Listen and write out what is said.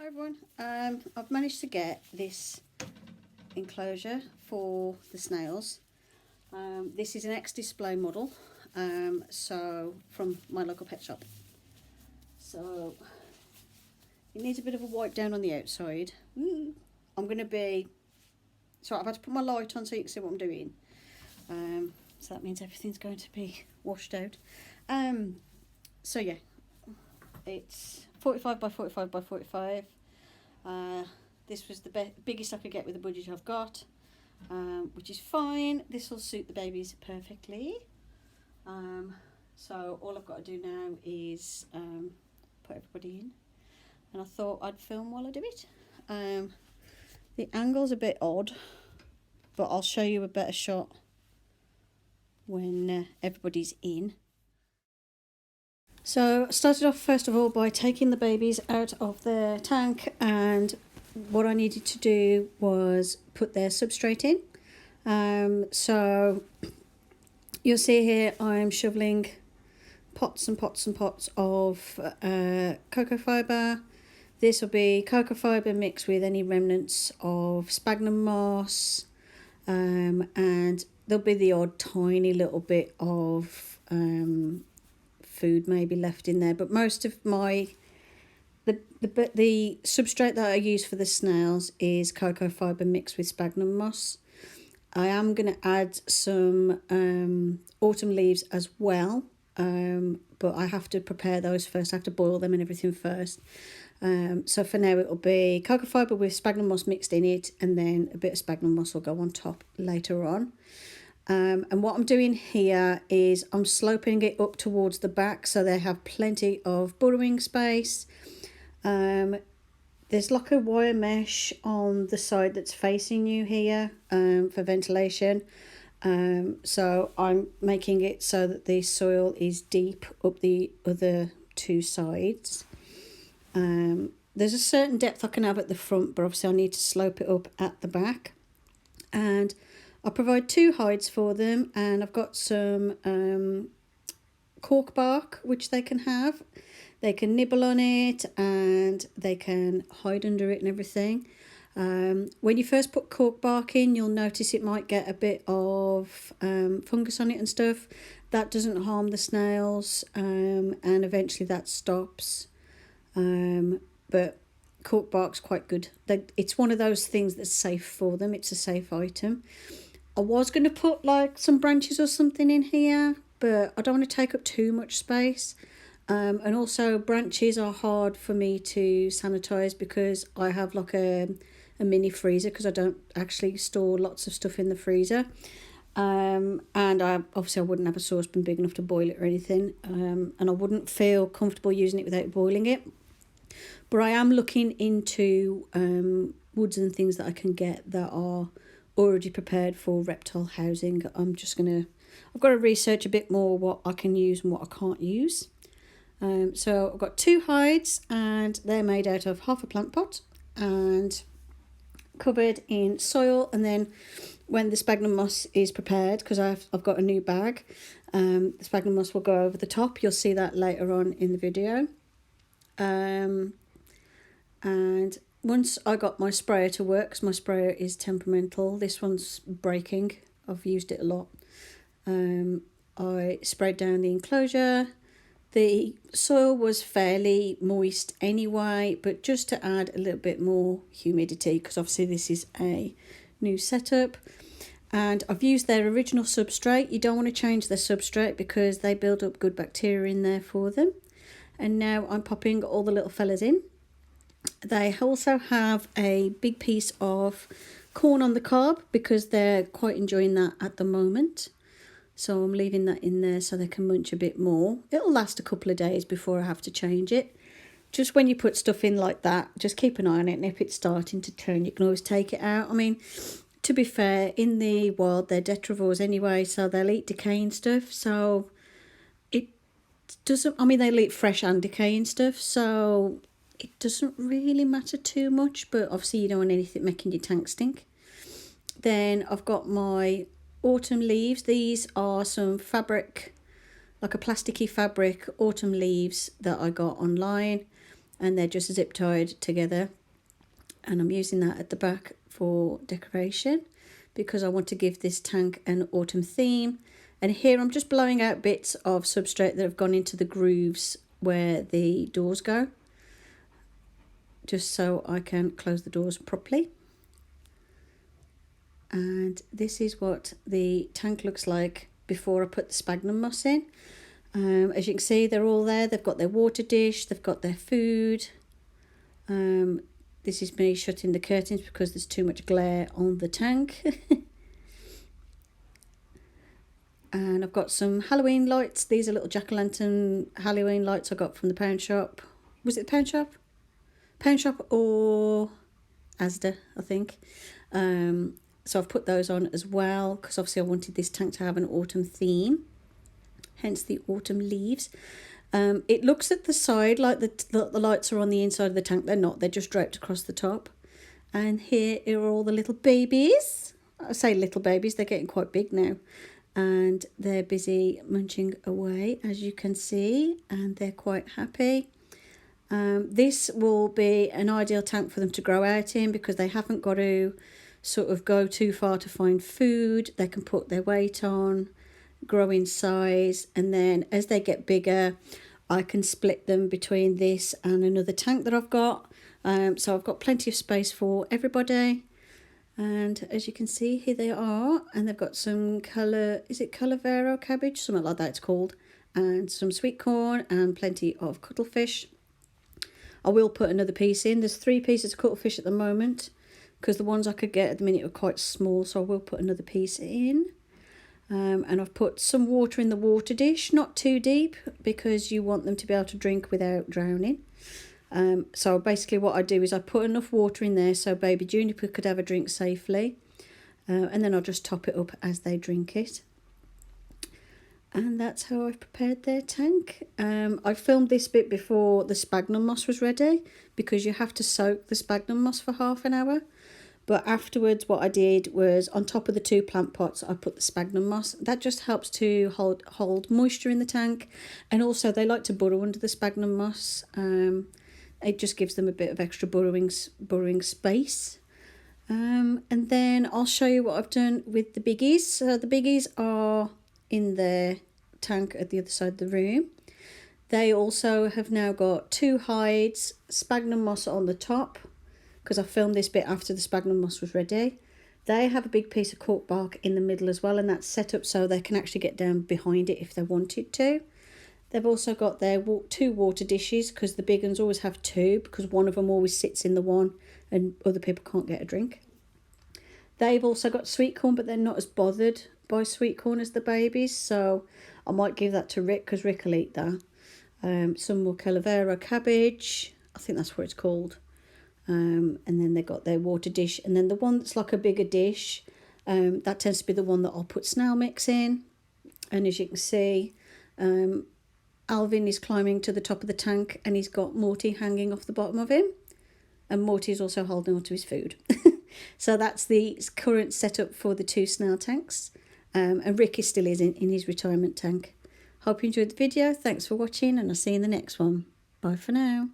Hi everyone, I've managed to get this enclosure for the snails. This is an ex-display model, so from my local pet shop. So it needs a bit of a wipe down on the outside. I'm going to be, so I've had to put my light on so you can see what I'm doing. So that means everything's going to be washed out. So yeah, it's 45 by 45 by 45. This was the biggest I could get with the budget I've got, which is fine. This will suit the babies perfectly. So all I've got to do now is put everybody in, and I thought I'd film while I do it. The angle's a bit odd, but I'll show you a better shot when everybody's in. So I started off first of all by taking the babies out of their tank, and what I needed to do was put their substrate in. So you'll see here I'm shoveling pots and pots and pots of cocoa fibre. This will be cocoa fibre mixed with any remnants of sphagnum moss, and there'll be the odd tiny little bit of food maybe left in there, but most of my the substrate that I use for the snails is cocoa fibre mixed with sphagnum moss. I am going to add some autumn leaves as well, but I have to prepare those first. I have to boil them and everything first. So for now it'll be cocoa fibre with sphagnum moss mixed in it, and then a bit of sphagnum moss will go on top later on. And what I'm doing here is I'm sloping it up towards the back so they have plenty of burrowing space. There's like a wire mesh on the side that's facing you here for ventilation. So I'm making it so that the soil is deep up the other two sides. There's a certain depth I can have at the front, but obviously I need to slope it up at the back. And I provide 2 hides for them, and I've got some cork bark which they can have. They can nibble on it and they can hide under it and everything. When you first put cork bark in, you'll notice it might get a bit of fungus on it and stuff. That doesn't harm the snails, and eventually that stops. But cork bark's quite good. It's one of those things that's safe for them. It's a safe item. I was going to put like some branches or something in here, but I don't want to take up too much space. And also branches are hard for me to sanitize because I have like a mini freezer, because I don't actually store lots of stuff in the freezer. And I wouldn't have a saucepan big enough to boil it or anything. And I wouldn't feel comfortable using it without boiling it. But I am looking into woods and things that I can get that are already prepared for reptile housing. I've got to research a bit more what I can use and what I can't use. So I've got 2 hides, and they're made out of half a plant pot and covered in soil. And then when the sphagnum moss is prepared, because I've got a new bag, the sphagnum moss will go over the top. You'll see that later on in the video. And once I got my sprayer to work, because my sprayer is temperamental, this one's breaking, I've used it a lot. I sprayed down the enclosure. The soil was fairly moist anyway, but just to add a little bit more humidity, because obviously this is a new setup. And I've used their original substrate. You don't want to change their substrate because they build up good bacteria in there for them. And now I'm popping all the little fellas in. They also have a big piece of corn on the cob because they're quite enjoying that at the moment. So I'm leaving that in there so they can munch a bit more. It'll last a couple of days before I have to change it. Just when you put stuff in like that, just keep an eye on it, and if it's starting to turn, you can always take it out. I mean, to be fair, in the wild, they're detrivores anyway, so they'll eat decaying stuff. So it doesn't, I mean, they'll eat fresh and decaying stuff, so it doesn't really matter too much, but obviously you don't want anything making your tank stink. Then I've got my autumn leaves. These are some fabric, like a plasticky fabric autumn leaves that I got online. and they're just zip tied together, and I'm using that at the back for decoration because I want to give this tank an autumn theme. And here I'm just blowing out bits of substrate that have gone into the grooves where the doors go, just so I can close the doors properly. And this is what the tank looks like before I put the sphagnum moss in. As you can see, they're all there. They've got their water dish, they've got their food. This is me shutting the curtains because there's too much glare on the tank. And I've got some Halloween lights. These are little jack-o'-lantern Halloween lights I got from the pound shop. Was it the pound shop? Pound shop or Asda, I think. So I've put those on as well because obviously I wanted this tank to have an autumn theme, hence the autumn leaves. It looks at the side like the lights are on the inside of the tank. They're not, they're just draped across the top. And here are all the little babies. I say little babies, they're getting quite big now. And they're busy munching away, as you can see, and they're quite happy. This will be an ideal tank for them to grow out in because they haven't got to sort of go too far to find food. They can put their weight on, grow in size, and then as they get bigger I can split them between this and another tank that I've got. So I've got plenty of space for everybody. And as you can see, here they are, and they've got some calavera cabbage, something like that it's called, and some sweet corn and plenty of cuttlefish. I will put another piece in. There's 3 pieces of cuttlefish at the moment because the ones I could get at the minute are quite small, so I will put another piece in. And I've put some water in the water dish, not too deep because you want them to be able to drink without drowning. So basically what I do is I put enough water in there so baby Juniper could have a drink safely, and then I'll just top it up as they drink it. And that's how I've prepared their tank. I filmed this bit before the sphagnum moss was ready because you have to soak the sphagnum moss for half an hour. But afterwards what I did was on top of the 2 plant pots I put the sphagnum moss. That just helps to hold moisture in the tank, and also they like to burrow under the sphagnum moss. It just gives them a bit of extra burrowing space. And then I'll show you what I've done with the biggies. So the biggies are in their tank at the other side of the room. They also have now got 2 hides, sphagnum moss on the top, because I filmed this bit after the sphagnum moss was ready. They have a big piece of cork bark in the middle as well, and that's set up so they can actually get down behind it if they wanted to. They've also got their 2 water dishes because the big ones always have 2 because one of them always sits in the one and other people can't get a drink. They've also got sweet corn, but they're not as bothered by sweet corn as the babies, so I might give that to Rick because Rick will eat that. Some more calavera cabbage, I think that's what it's called. And then they got their water dish, and then the one that's like a bigger dish, that tends to be the one that I'll put snail mix in. And as you can see, Alvin is climbing to the top of the tank and he's got Morty hanging off the bottom of him, and Morty is also holding on to his food. So that's the current setup for the 2 snail tanks, and Rick is still in his retirement tank. Hope you enjoyed the video. Thanks for watching, and I'll see you in the next one. Bye for now.